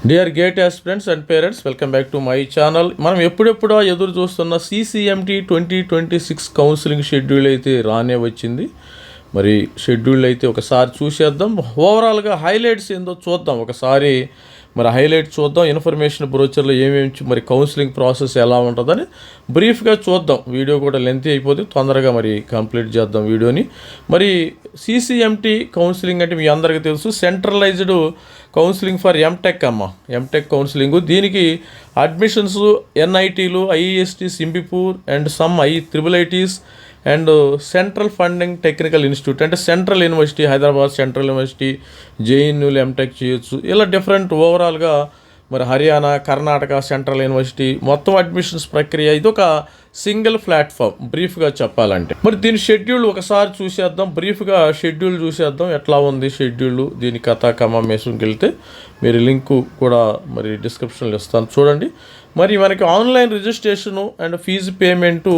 Dear gate aspirants and parents, welcome back to my channel. మనం ఎప్పుడెప్పుడో ఎదురు చూస్తున్న CCMT 2026 counselling schedule అయితే రానే వచ్చింది. మరి షెడ్యూల్ అయితే ఒకసారి చూసేద్దాం. ఓవరాల్గా హైలైట్స్ ఏందో చూద్దాం ఒకసారి. మరి హైలైట్ చూద్దాం, ఇన్ఫర్మేషన్ బ్రోచర్లో ఏమేమి మరి కౌన్సిలింగ్ ప్రాసెస్ ఎలా ఉంటుందని బ్రీఫ్గా చూద్దాం. వీడియో కూడా లెంతీ అయిపోతే తొందరగా మరి కంప్లీట్ చేద్దాం వీడియోని. మరి CCMT కౌన్సిలింగ్ అంటే మీ అందరికీ తెలుసు, centralized counselling for MTech MTech counselling. దీనికి అడ్మిషన్స్ NITలు, IEST, సింబిపూర్ and some IIITs and central funding technical institute అంటే central university, Hyderabad central university, JNUలు ఎంటెక్ చేయొచ్చు. ఇలా డిఫరెంట్ ఓవరాల్గా మరి హర్యానా, కర్ణాటక సెంట్రల్ యూనివర్సిటీ మొత్తం అడ్మిషన్స్ ప్రక్రియ ఇది ఒక సింగిల్ ప్లాట్ఫామ్ బ్రీఫ్గా చెప్పాలంటే. మరి దీని షెడ్యూల్ ఒకసారి చూసేద్దాం, బ్రీఫ్గా షెడ్యూల్ చూసేద్దాం ఎట్లా ఉంది షెడ్యూల్. దీని కథ కమామేషన్కి వెళ్తే మీరు లింకు కూడా మరి డిస్క్రిప్షన్లో ఇస్తాను చూడండి. మరి మనకి online registration and fee payment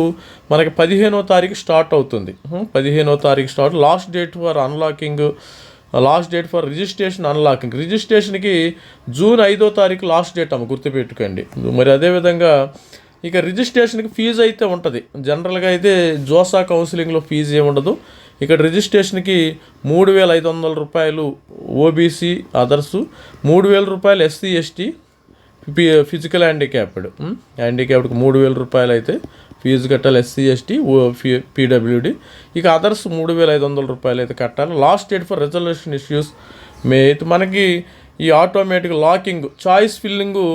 మనకి 15వ తారీఖు స్టార్ట్ అవుతుంది. 15వ తారీఖు start. Last date for registration unlocking. రిజిస్ట్రేషన్కి జూన్ 5వ తారీఖు లాస్ట్ డేట్ గుర్తుపెట్టుకోండి. మరి అదేవిధంగా ఇక రిజిస్ట్రేషన్కి ఫీజు అయితే ఉంటుంది. జనరల్గా అయితే జోసా కౌన్సిలింగ్లో ఫీజు ఏముండదు. ఇక్కడ రిజిస్ట్రేషన్కి 3,500 రూపాయలు OBC అదర్సు, 3,000 రూపాయలు SC ST ఫిజికల్ హ్యాండిక్యాప్డ్కి 3,000 రూపాయలు అయితే ఫీజు కట్టాలి. SC ST PWD. ఇక అదర్స్ 3,500 రూపాయలు అయితే కట్టాలి. Last date for resolution issues May 8. మనకి ఈ ఆటోమేటిక్ లాకింగ్ చాయిస్ ఫిల్లింగు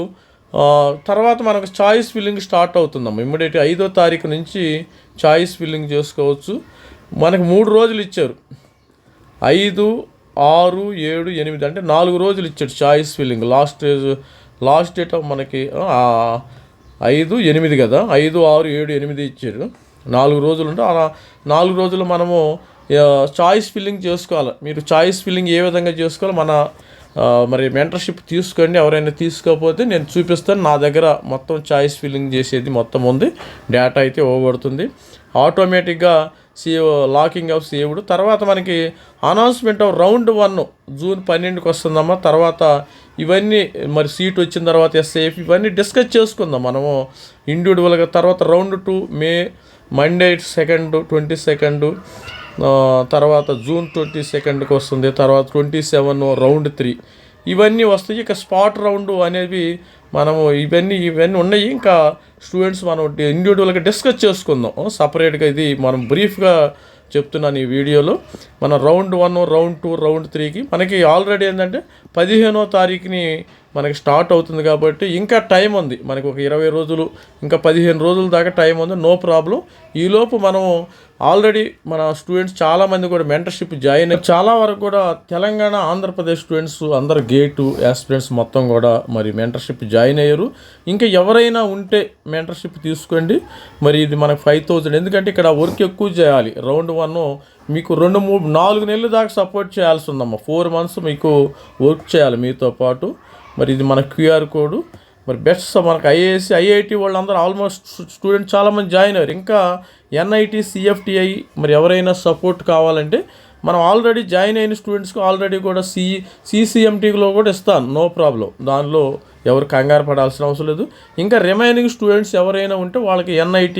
తర్వాత మనకు చాయిస్ ఫిల్లింగ్ స్టార్ట్ అవుతుందమ్మా. ఇమ్మీడియట్గా 5వ తారీఖు నుంచి చాయిస్ ఫిల్లింగ్ చేసుకోవచ్చు. మనకు 3 రోజులు ఇచ్చారు, 5, 6, 7, 8 అంటే 4 రోజులు ఇచ్చాడు చాయిస్ ఫిల్లింగ్. లాస్ట్ డేట్ మనకి 5, 8 కదా, 5, 6, 7, 8 ఇచ్చారు. 4 రోజులు ఉంటే అలా 4 రోజులు మనము చాయిస్ ఫిల్లింగ్ చేసుకోవాలి. మీరు చాయిస్ ఫిల్లింగ్ ఏ విధంగా చేసుకోవాలి మరి మెంటర్షిప్ తీసుకోండి. ఎవరైనా తీసుకోకపోతే నేను చూపిస్తాను. నా దగ్గర మొత్తం చాయిస్ ఫిల్లింగ్ చేసేది మొత్తం ఉంది. డేటా అయితే ఇవ్వబడుతుంది ఆటోమేటిక్గా. Locking of saved. తర్వాత మనకి అనౌన్స్మెంట్ ఆఫ్ రౌండ్ 1 జూన్ 12కి వస్తుందమ్మా. తర్వాత ఇవన్నీ మరి సీట్ వచ్చిన తర్వాత SAF ఇవన్నీ డిస్కస్ చేసుకుందాం మనము ఇండివిజువల్గా. తర్వాత రౌండ్ 2 మే మండే 22 తర్వాత జూన్ 22కి వస్తుంది. తర్వాత 27 రౌండ్ 3 ఇవన్నీ వస్తాయి. ఇక స్పాట్ రౌండ్ అనేవి మనము ఇవన్నీ ఉన్నాయి. ఇంకా స్టూడెంట్స్ మనం ఇండివిజువల్గా డిస్కస్ చేసుకుందాం సపరేట్గా. ఇది మనం బ్రీఫ్గా చెప్తున్నాను ఈ వీడియోలో. మన రౌండ్ 1, రౌండ్ 2, రౌండ్ 3కి మనకి ఆల్రెడీ ఏంటంటే 15వ తారీఖుని మనకి స్టార్ట్ అవుతుంది కాబట్టి ఇంకా టైం ఉంది. మనకి ఒక 20 రోజులు ఇంకా 15 రోజుల దాకా టైం ఉంది. No problem. ఈలోపు మనం ఆల్రెడీ మన స్టూడెంట్స్ చాలామంది కూడా మెంటర్షిప్ జాయిన్ అయ్యి చాలా వరకు కూడా తెలంగాణ, ఆంధ్రప్రదేశ్ స్టూడెంట్స్ అందరు గేటు ఆస్పిరెంట్స్ మొత్తం కూడా మరి మెంటర్షిప్ జాయిన్ అయ్యారు. ఇంకా ఎవరైనా ఉంటే మెంటర్షిప్ తీసుకోండి. మరి ఇది మనకు 5,000. ఎందుకంటే ఇక్కడ వర్క్ ఎక్కువ చేయాలి. రౌండ్ 1 మీకు 2, 3, 4 నెలలు దాకా సపోర్ట్ చేయాల్సి ఉందమ్మా. 4 months మీకు వర్క్ చేయాలి మీతో పాటు. మరి ఇది మన QR కోడ్. మరి బెస్ట్ మనకు IIT వాళ్ళందరూ ఆల్మోస్ట్ స్టూడెంట్ చాలామంది జాయిన్ అయ్యారు. ఇంకా NIT, CFTI మరి ఎవరైనా సపోర్ట్ కావాలంటే మనం ఆల్రెడీ జాయిన్ అయిన స్టూడెంట్స్కి ఆల్రెడీ కూడా CCMTలో కూడా ఇస్తాను, నో ప్రాబ్లం. దానిలో ఎవరు కంగారు పడాల్సిన అవసరం లేదు. ఇంకా రిమైనింగ్ స్టూడెంట్స్ ఎవరైనా ఉంటే వాళ్ళకి NIT,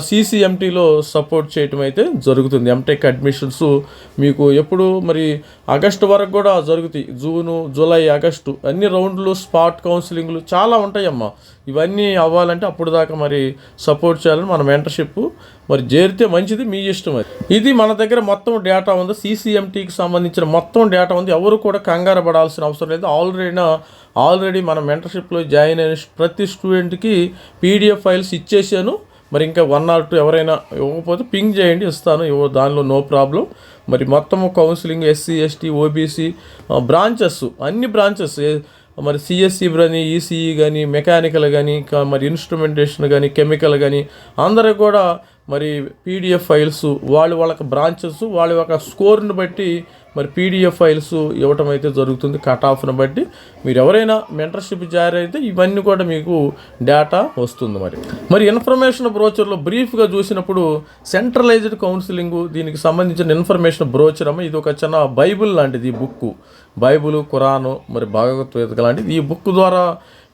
CCMTలో సపోర్ట్ చేయటం అయితే జరుగుతుంది. ఎంటెక్ అడ్మిషన్స్ మీకు ఎప్పుడు మరి ఆగస్టు వరకు కూడా జరుగుతాయి. జూను, జూలై, ఆగస్టు అన్ని రౌండ్లు, స్పాట్ కౌన్సిలింగ్లు చాలా ఉంటాయమ్మా. ఇవన్నీ అవ్వాలంటే అప్పుడు దాకా మరి సపోర్ట్ చేయాలని మన మెంటర్షిప్ మరి చేరితే మంచిది, మీ ఇష్టం. అది ఇది మన దగ్గర మొత్తం డేటా ఉంది. CCMTకి సంబంధించిన మొత్తం డేటా ఉంది. ఎవరు కూడా కంగారు పడాల్సిన అవసరం లేదు. ఆల్రెడీ మన మెంటర్షిప్లో జాయిన్ అయిన ప్రతి స్టూడెంట్కి PDF ఫైల్స్ ఇచ్చేసాను. మరి ఇంకా 1 or 2 ఎవరైనా ఇవ్వకపోతే పింగ్ చేయండి, ఇస్తాను. దానిలో నో ప్రాబ్లం. మరి మొత్తము counselling SC ST OBC branches, అన్ని బ్రాంచెస్ మరి CSE కానీ, ECE కానీ, మెకానికల్ కానీ, మరి ఇన్స్ట్రుమెంటేషన్ కానీ, కెమికల్ కానీ అందరూ కూడా మరి పీడిఎఫ్ ఫైల్స్ వాళ్ళకి బ్రాంచెస్ వాళ్ళ యొక్క స్కోర్ని బట్టి మరి పీడిఎఫ్ ఫైల్స్ ఇవ్వటం అయితే జరుగుతుంది. కట్ ఆఫ్ని బట్టి మీరు ఎవరైనా మెంటర్షిప్ జాయిన్ అయితే ఇవన్నీ కూడా మీకు డేటా వస్తుంది. మరి ఇన్ఫర్మేషన్ బ్రోచర్లో బ్రీఫ్గా చూసినప్పుడు సెంట్రలైజ్డ్ కౌన్సిలింగ్ దీనికి సంబంధించిన ఇన్ఫర్మేషన్ బ్రోచర్ అమ్మ, ఇది ఒక చిన్న బైబిల్ లాంటిది. ఈ బుక్ బైబుల్, ఖురాను, మరి భగవద్గీత లాంటిది. ఈ బుక్ ద్వారా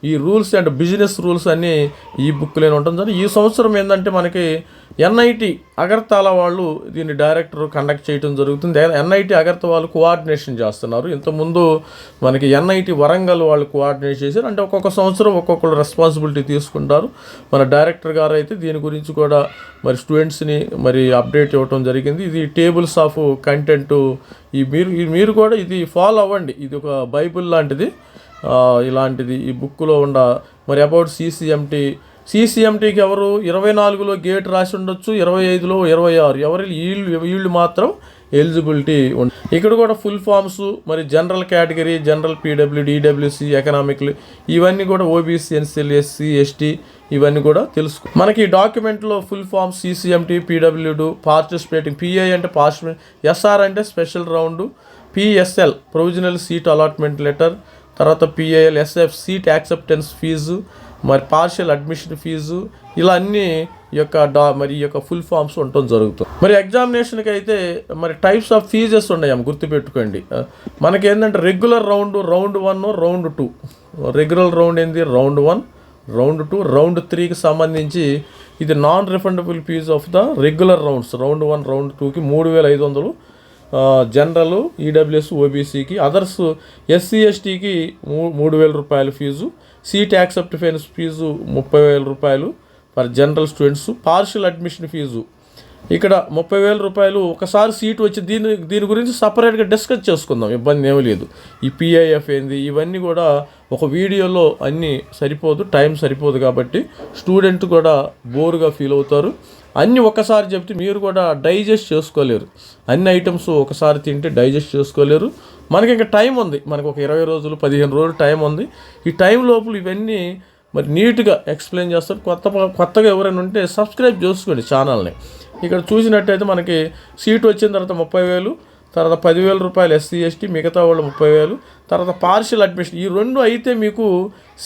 ఈ రూల్స్ అండ్ బిజినెస్ రూల్స్ అన్నీ ఈ బుక్లోనే ఉంటుంది. సార్ ఈ సంవత్సరం ఏంటంటే మనకి ఎన్ఐటి అగర్తలా వాళ్ళు దీన్ని డైరెక్టర్ కండక్ట్ చేయడం జరుగుతుంది. ఎన్ఐటి అగర్తలా వాళ్ళు కోఆర్డినేషన్ చేస్తున్నారు. ఇంతకుముందు మనకి ఎన్ఐటి వరంగల్ వాళ్ళు కోఆర్డినేట్ చేశారు. అంటే ఒక్కొక్క సంవత్సరం ఒక్కొక్కరు రెస్పాన్సిబిలిటీ తీసుకుంటారు. మన డైరెక్టర్ గారు అయితే దీని గురించి కూడా మరి స్టూడెంట్స్ని మరి అప్డేట్ ఇవ్వటం జరిగింది. ఇది టేబుల్స్ ఆఫ్ కంటెంట్ మీరు కూడా ఇది ఫాలో అవ్వండి. ఇది ఒక బైబిల్ లాంటిది. ఇలాంటిది ఈ బుక్లో ఉండ మరి అబౌట్ సీసీఎంటీకి ఎవరు 24లో గేట్ రాసి ఉండొచ్చు, 25లో 26 వీళ్ళు మాత్రం ఎలిజిబిలిటీ ఉంది. ఇక్కడ కూడా ఫుల్ ఫామ్స్ మరి general category, general PWD, EWC, ఎకనామిక్లు ఇవన్నీ కూడా ఓబీసీ, ఎన్సీఎల్, ఎస్సీ, ఎస్టీ ఇవన్నీ కూడా తెలుసుకో. మనకి ఈ డాక్యుమెంట్లో full forms CCMT, PWD, participating, PI అంటే పార్టిసిపేట్, ఎస్ఆర్ అంటే special round, PSL provisional seat allotment letter, తర్వాత PIL, SF seat acceptance fee, మరి పార్షియల్ అడ్మిషన్ ఫీజు, ఇలా అన్నీ ఈ యొక్క ఫుల్ ఫామ్స్ ఉండటం జరుగుతుంది. మరి ఎగ్జామినేషన్కి అయితే మరి టైప్స్ ఆఫ్ ఫీజెస్ ఉన్నాయమ్మ, గుర్తుపెట్టుకోండి. మనకి ఏంటంటే regular round 1, round 2. Regular round ఏంది? రౌండ్ 1, రౌండ్ 2, రౌండ్ 3కి సంబంధించి ఇది non refundable fee of the regular rounds. Round 1, round 2కి 3,500 జనరల్, ఈడబ్ల్యూఎస్, ఓబీసీకి, అదర్స్ ఎస్సీ ఎస్టీకి 3,000 రూపాయల ఫీజు, సీట్ యాక్సెప్టెన్స్ ఫీజు 30,000 రూపాయలు for general students, partial admission fee ఇక్కడ 30,000 రూపాయలు. ఒకసారి సీట్ వచ్చి దీని గురించి సపరేట్గా డిస్కస్ చేసుకుందాం, ఇబ్బంది ఏమీ లేదు. ఈ పిఐఎఫ్ ఏంది ఇవన్నీ కూడా ఒక వీడియోలో అన్నీ సరిపోదు, టైం సరిపోదు. కాబట్టి స్టూడెంట్ కూడా బోర్గా ఫీల్ అవుతారు. అన్నీ ఒకసారి చెప్తే మీరు కూడా డైజెస్ట్ చేసుకోలేరు. అన్ని ఐటమ్స్ ఒకసారి తింటే డైజెస్ట్ చేసుకోలేరు. మనకి ఇంకా టైం ఉంది, మనకు ఒక 20 రోజులు 15 రోజులు టైం ఉంది. ఈ టైం లోపల ఇవన్నీ మరి నీట్గా ఎక్స్ప్లెయిన్ చేస్తారు. కొత్తగా ఎవరైనా ఉంటే సబ్స్క్రైబ్ చేసుకోండి ఛానల్ని. ఇక్కడ చూసినట్టయితే మనకి సీట్ వచ్చిన తర్వాత 30,000, తర్వాత 10,000 రూపాయలు ఎస్సీ ఎస్టీ, మిగతా వాళ్ళు 30,000, తర్వాత పార్షియల్ అడ్మిషన్. ఈ 2 అయితే మీకు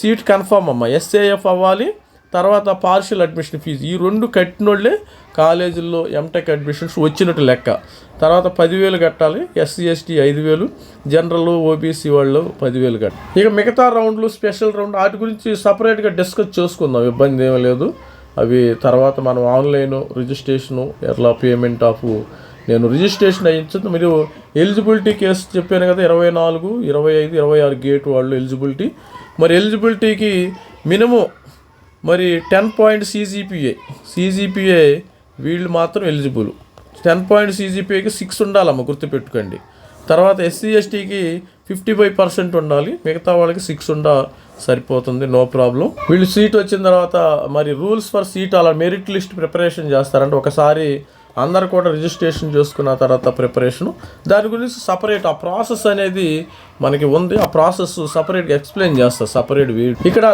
సీట్ కన్ఫామ్ అమ్మ. ఎస్ఏఎఫ్ అవ్వాలి, తర్వాత పార్షియల్ అడ్మిషన్ ఫీజు. ఈ 2 కట్టినోళ్ళే కాలేజీల్లో ఎంటెక్ అడ్మిషన్స్ వచ్చినట్టు లెక్క. తర్వాత 10,000 కట్టాలి, ఎస్సీ ఎస్టీ 5,000, జనరల్ ఓబీసీ వాళ్ళు 10,000 కట్టాలి. ఇక మిగతా రౌండ్లు, స్పెషల్ రౌండ్ వాటి గురించి సపరేట్గా డిస్కస్ చేసుకుందాం, ఇబ్బంది ఏమీ లేదు. అవి తర్వాత మనం ఆన్లైన్ రిజిస్ట్రేషను ఎట్లా పేమెంట్ ఆఫ్ నేను రిజిస్ట్రేషన్ అయ్యించదు. మీరు ఎలిజిబిలిటీ కేసు చెప్పాను కదా, 24, 25, 26 గేట్ వాళ్ళు ఎలిజిబిలిటీ. మరి ఎలిజిబిలిటీకి మినిమం మరి 10 పాయింట్ సీజీపీఏ వీళ్ళు మాత్రం ఎలిజిబుల్. 10 పాయింట్ సీజీపీఏకి 6 ఉండాలమ్మ, గుర్తుపెట్టుకోండి. తర్వాత ఎస్సీ ఎస్టీకి 55% ఉండాలి, మిగతా వాళ్ళకి 6 సరిపోతుంది, నో ప్రాబ్లం. వీళ్ళు సీట్ వచ్చిన తర్వాత మరి రూల్స్ ఫర్ సీట్ అలా మెరిట్ లిస్ట్ ప్రిపరేషన్ చేస్తారంటే ఒకసారి అందరు కూడా రిజిస్ట్రేషన్ చేసుకున్న తర్వాత ప్రిపరేషను దాని గురించి సపరేట్ ఆ ప్రాసెస్ అనేది మనకి ఉంది. ఆ ప్రాసెస్ సపరేట్గా ఎక్స్ప్లెయిన్ చేస్తారు, సపరేట్ వీడియో. ఇక్కడ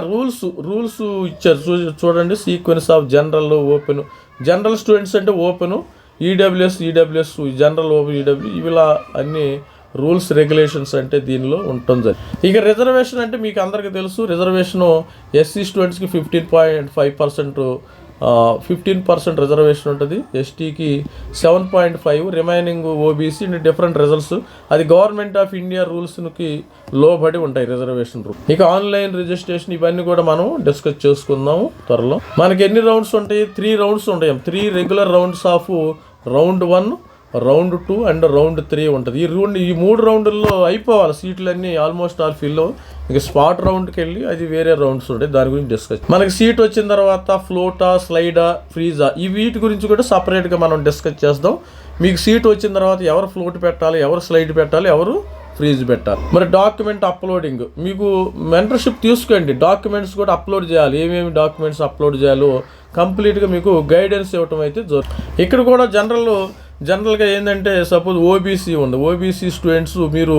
రూల్స్ ఇచ్చారు చూడండి. Sequence of general, open. General students అంటే open, EWS, general, open, EW ఇలా అన్ని రూల్స్ రెగ్యులేషన్స్ అంటే దీనిలో ఉంటుంది. ఇక రిజర్వేషన్ అంటే మీకు అందరికీ తెలుసు. రిజర్వేషను ఎస్సీ స్టూడెంట్స్కి 15% రిజర్వేషన్ ఉంటుంది, ఎస్టీకి 7.5, రిమైనింగ్ ఓబీసీ డిఫరెంట్ రిజల్ట్స్. అది గవర్నమెంట్ ఆఫ్ ఇండియా రూల్స్కి లోబడి ఉంటాయి రిజర్వేషన్ రూల్. ఇక ఆన్లైన్ రిజిస్ట్రేషన్ ఇవన్నీ కూడా మనం డిస్కస్ చేసుకుందాము త్వరలో. మనకి ఎన్ని రౌండ్స్ ఉంటాయి? 3 రౌండ్స్ ఉంటాయి. 3 regular rounds of round 1, round 2 and round 3 ఉంటుంది. ఈ 3 రౌండ్ల్లో అయిపోవాలి సీట్లన్నీ ఆల్మోస్ట్ ఆల్ ఫిల్. ఇక స్పాట్ రౌండ్కి వెళ్ళి అది వేరే రౌండ్స్ ఉంటాయి, దాని గురించి డిస్కస్. మనకి సీట్ వచ్చిన తర్వాత ఫ్లోటా, స్లైడా, ఫ్రీజా వీటి గురించి కూడా సపరేట్గా మనం డిస్కస్ చేద్దాం. మీకు సీట్ వచ్చిన తర్వాత ఎవరు ఫ్లోట్ పెట్టాలి, ఎవరు స్లైడ్ పెట్టాలి, ఎవరు ఫ్రీజ్ పెట్టాలి. మరి డాక్యుమెంట్ అప్లోడింగ్ మీకు మెంటర్షిప్ తీసుకోండి, డాక్యుమెంట్స్ కూడా అప్లోడ్ చేయాలి. ఏమేమి డాక్యుమెంట్స్ అప్లోడ్ చేయాలో కంప్లీట్గా మీకు గైడెన్స్ ఇవ్వటం అయితే జరుగుతుంది. ఇక్కడ కూడా జనరల్గా ఏంటంటే సపోజ్ ఓబీసీ ఉంది, ఓబీసీ స్టూడెంట్స్ మీరు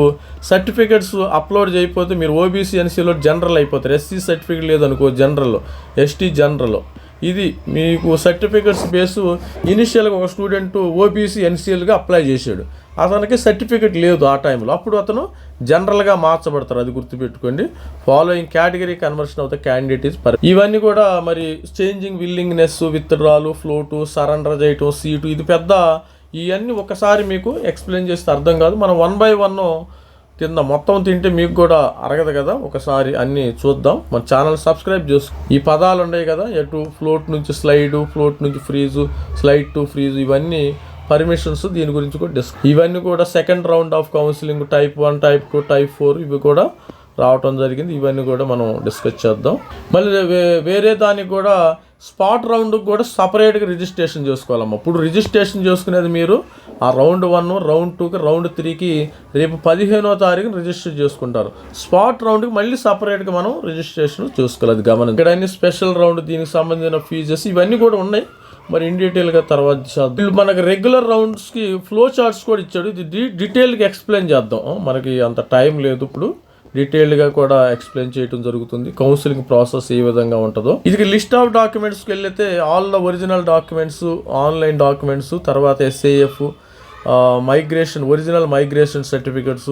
సర్టిఫికెట్స్ అప్లోడ్ చేయకపోతే మీరు ఓబీసీ ఎన్సీలో జనరల్ అయిపోతారు. ఎస్సీ సర్టిఫికెట్ లేదనుకో జనరల్, ఎస్టీ జనరల్, ఇది మీకు సర్టిఫికెట్స్ బేసు ఇనిషియల్గా ఒక స్టూడెంట్ ఓబీసీ ఎన్సీఎల్గా అప్లై చేశాడు, అతనికి సర్టిఫికెట్ లేదు ఆ టైంలో, అప్పుడు అతను జనరల్గా మార్చబడతారు, అది గుర్తుపెట్టుకోండి. Following category conversion of the candidate is ఇవన్నీ కూడా మరి changing willingness, withdrawal, float, surrender చేయటం, సీటు, ఇది పెద్ద ఇవన్నీ ఒకసారి మీకు ఎక్స్ప్లెయిన్ చేస్తే అర్థం కాదు. మనం 1 by 1 కింద మొత్తం తింటే మీకు కూడా అరగదు కదా, ఒకసారి అన్నీ చూద్దాం. మన ఛానల్ సబ్స్క్రైబ్ చేసుకో. ఈ పదాలు ఉన్నాయి కదా, ఎటు ఫ్లోట్ నుంచి స్లైడు, ఫ్లోట్ నుంచి ఫ్రీజు, స్లైడ్ టు ఫ్రీజు, ఇవన్నీ పర్మిషన్స్, దీని గురించి కూడా ఇవన్నీ కూడా second round of counselling type 1, type 2, type 4 ఇవి కూడా రావటం జరిగింది. ఇవన్నీ కూడా మనం డిస్కస్ చేద్దాం. మళ్ళీ వేరే దానికి కూడా స్పాట్ రౌండ్కి కూడా సపరేట్గా రిజిస్ట్రేషన్ చేసుకోవాలమ్మా. ఇప్పుడు రిజిస్ట్రేషన్ చేసుకునేది మీరు ఆ రౌండ్ 1, రౌండ్ 2కి, రౌండ్ 3కి రేపు 15వ తారీఖున రిజిస్టర్ చేసుకుంటారు. స్పాట్ రౌండ్కి మళ్ళీ సపరేట్గా మనం రిజిస్ట్రేషన్ చేసుకోవాలి, అది గమనం. ఇక్కడ అన్ని స్పెషల్ రౌండ్, దీనికి సంబంధించిన ఫీజెస్ ఇవన్నీ కూడా ఉన్నాయి, మరి ఇన్ డీటెయిల్గా తర్వాత చేద్దాం. మనకి రెగ్యులర్ రౌండ్స్కి ఫ్లో చార్ట్స్ కూడా ఇచ్చాడు, ఇది డీటెయిల్గా ఎక్స్ప్లెయిన్ చేద్దాం. మనకి అంత టైం లేదు, ఇప్పుడు డీటెయిల్డ్గా కూడా ఎక్స్ప్లెయిన్ చేయడం జరుగుతుంది, కౌన్సిలింగ్ ప్రాసెస్ ఏ విధంగా ఉంటుందో. ఇది లిస్ట్ ఆఫ్ డాక్యుమెంట్స్కి వెళ్తే all the original documents, online documents, తర్వాత SAF, migration, original migration certificates,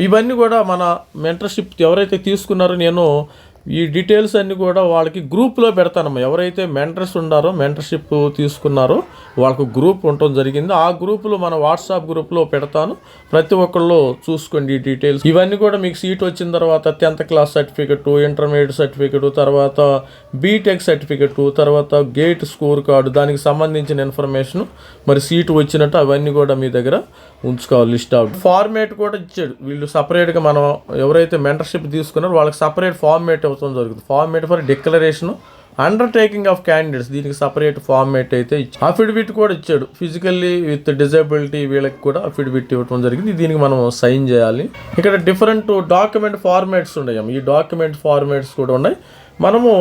ఇవన్నీ కూడా మన మెంటర్షిప్ ఎవరైతే తీసుకున్నారో నేను ఈ డీటెయిల్స్ అన్నీ కూడా వాళ్ళకి గ్రూప్లో పెడతానమ్మా. ఎవరైతే మెంటర్స్ ఉన్నారో, మెంటర్షిప్ తీసుకున్నారో వాళ్ళకు గ్రూప్ ఉండటం జరిగింది. ఆ గ్రూపులో మన వాట్సాప్ గ్రూప్లో పెడతాను, ప్రతి ఒక్కళ్ళు చూసుకోండి ఈ డీటెయిల్స్. ఇవన్నీ కూడా మీకు సీట్ వచ్చిన తర్వాత 10th class certificate, intermediate certificate, తర్వాత బీటెక్ సర్టిఫికెట్, తర్వాత గేట్ స్కోర్ కార్డు, దానికి సంబంధించిన ఇన్ఫర్మేషన్, మరి సీటు వచ్చినట్టు అవన్నీ కూడా మీ దగ్గర ఉంచుకోవాలి. లిస్ట్ ఆఫ్ ఫార్మేట్ కూడా ఇచ్చాడు వీళ్ళు సపరేట్గా. మనం ఎవరైతే మెంటర్షిప్ తీసుకున్నారో వాళ్ళకి సపరేట్ ఫార్మేట్ అవుతుంది జరుగుతుంది. Format for declaration, undertaking of candidates, దీనికి సపరేట్ ఫార్మేట్ అయితే అఫిడవిట్ కూడా ఇచ్చాడు. ఫిజికల్లీ విత్ డిజబిలిటీ వీళ్ళకి కూడా అఫిడవిట్ ఇవ్వడం జరిగింది, దీనికి మనం సైన్ చేయాలి. ఇక్కడ డిఫరెంట్ డాక్యుమెంట్ ఫార్మేట్స్ ఉన్నాయి, ఈ డాక్యుమెంట్ ఫార్మేట్స్ కూడా ఉన్నాయి. మనము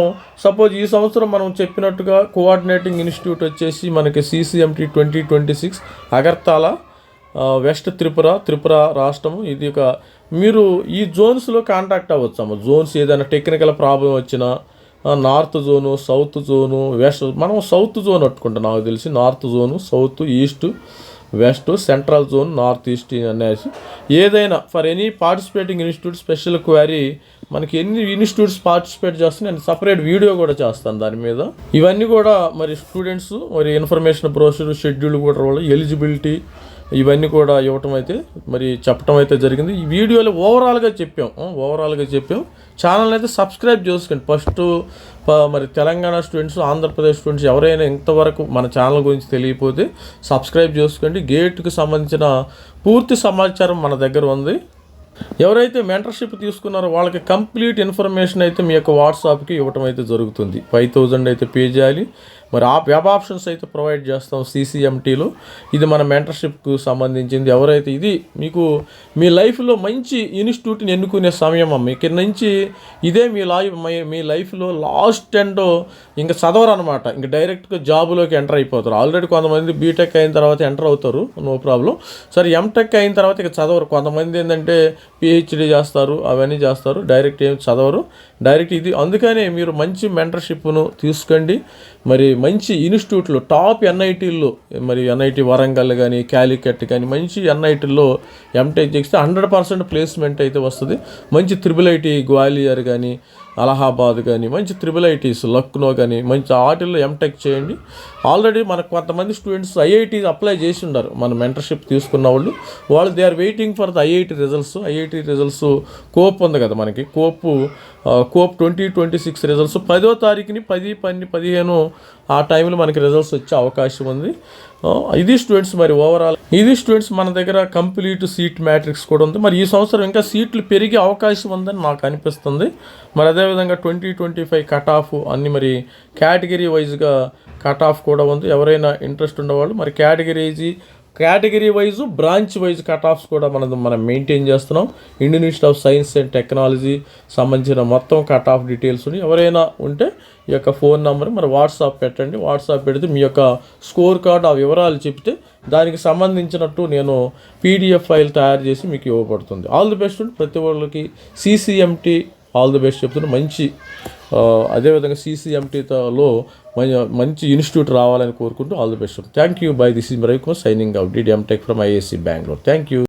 సపోజ్ ఈ సంవత్సరం మనం చెప్పినట్టుగా కోఆర్డినేటింగ్ ఇన్స్టిట్యూట్ వచ్చేసి మనకి CCMT 2026 అగర్తల, వెస్ట్ త్రిపుర రాష్ట్రము. ఇది ఒక మీరు ఈ జోన్స్లో కాంటాక్ట్ అవ్వచ్చు అమ్మ. జోన్స్ ఏదైనా టెక్నికల్ ప్రాబ్లం వచ్చినా north zone, south zone, west, మనం సౌత్ జోన్ పట్టుకుంటాం నాకు తెలిసి, north zone, south, east, west, central zone, north east అనేసి ఏదైనా for any participating institute special query, మనకి ఎన్ని ఇన్స్టిట్యూట్స్ పార్టిసిపేట్ చేస్తాను నేను సపరేట్ వీడియో కూడా చేస్తాను దాని మీద. ఇవన్నీ కూడా మరి స్టూడెంట్స్ మరి ఇన్ఫర్మేషన్ బ్రోషర్, షెడ్యూల్ కూడా, ఎలిజిబిలిటీ ఇవన్నీ కూడా ఇవ్వటం అయితే మరి చెప్పడం అయితే జరిగింది. ఈ వీడియోలో ఓవరాల్గా చెప్పాం. ఛానల్ అయితే సబ్స్క్రైబ్ చేసుకోండి. ఫస్ట్ మరి తెలంగాణ స్టూడెంట్స్, ఆంధ్రప్రదేశ్ స్టూడెంట్స్ ఎవరైనా ఇంతవరకు మన ఛానల్ గురించి తెలియకపోతే సబ్స్క్రైబ్ చేసుకోండి. గేట్కి సంబంధించిన పూర్తి సమాచారం మన దగ్గర ఉంది. ఎవరైతే మెంటర్షిప్ తీసుకున్నారో వాళ్ళకి కంప్లీట్ ఇన్ఫర్మేషన్ అయితే మీ యొక్క వాట్సాప్కి ఇవ్వటం అయితే జరుగుతుంది. 5000 అయితే పే చేయాలి. మరి ఆ వెబ్ ఆప్షన్స్ అయితే ప్రొవైడ్ చేస్తాం CCMTలో. ఇది మన మెంటర్షిప్కు సంబంధించింది. ఎవరైతే ఇది మీకు మీ లైఫ్లో మంచి ఇన్స్టిట్యూట్ని ఎన్నుకునే సమయం అమ్మ. ఇక్కడ నుంచి ఇదే మీ లైఫ్లో లాస్ట్ ఎండ్ ఇంకా చదవరు అనమాట, ఇంకా డైరెక్ట్గా జాబులోకి ఎంటర్ అయిపోతారు. ఆల్రెడీ కొంతమంది బీటెక్ అయిన తర్వాత ఎంటర్ అవుతారు, నో ప్రాబ్లం. సరే ఎంటెక్ అయిన తర్వాత ఇక చదవరు. కొంతమంది ఏంటంటే PhD చేస్తారు, అవన్నీ చేస్తారు, డైరెక్ట్ ఏం చదవరు, డైరెక్ట్ ఇది. అందుకనే మీరు మంచి మెంటర్షిప్ను తీసుకోండి. మరి మంచి ఇన్స్టిట్యూట్లో టాప్ NITల్లో, మరి NIT వరంగల్ కానీ, క్యాలికట్ కానీ, మంచి NITల్లో ఎంటెక్ చేస్తే 100% ప్లేస్మెంట్ అయితే వస్తుంది. మంచి IIIT గ్వాలియర్ కానీ, అలహాబాద్ కానీ, మంచి IIITs, లక్నో కానీ, మంచి ఆటిల్లో ఎంటెక్ చేయండి. ఆల్రెడీ మనకు కొంతమంది స్టూడెంట్స్ IIT అప్లై చేసి ఉన్నారు, మన మెంటర్షిప్ తీసుకున్న వాళ్ళు they are waiting for the IIT results. IIT results కోప్ ఉంది కదా మనకి, కోప్ 2026 రిజల్ట్స్ 10వ తారీఖుని 10, 15 ఆ టైంలో మనకి రిజల్ట్స్ వచ్చే అవకాశం ఉంది. ఇది స్టూడెంట్స్ మరి ఓవరాల్ మన దగ్గర కంప్లీట్ సీట్ మ్యాట్రిక్స్ కూడా ఉంది. మరి ఈ సంవత్సరం ఇంకా సీట్లు పెరిగే అవకాశం ఉందని నాకు అనిపిస్తుంది. మరి అదేవిధంగా 2025 కట్ ఆఫ్ అన్ని మరి కేటగిరీ వైజ్గా కట్ ఆఫ్ కూడా ఉంది. ఎవరైనా ఇంట్రెస్ట్ ఉన్నవాళ్ళు మరి category wise, branch wise cut offs కూడా మనం మెయింటైన్ చేస్తున్నాం. Indian institute of science and technology సంబంధించిన మొత్తం కట్ ఆఫ్ డీటెయిల్స్ ఉన్నాయి. ఎవరైనా ఉంటే ఈ యొక్క ఫోన్ నెంబర్ మరి వాట్సాప్ పెట్టండి. వాట్సాప్ పెడితే మీ యొక్క స్కోర్ కార్డ్, ఆ వివరాలు చెప్తే దానికి సంబంధించినట్టు నేను PDF ఫైల్ తయారు చేసి మీకు ఇవ్వబడుతుంది. ఆల్ ది బెస్ట్ ప్రతి ఒక్కరికి. CCMT ఆల్ ది బెస్ట్ చెప్తున్నా. మంచి అదేవిధంగా CCMTలో మంచి ఇన్స్టిట్యూట్ రావాలని కోరుకుంటూ all the best. Thank you. By. This is Ravikumar signing out. DD MTech from IISc Bangalore. Thank you.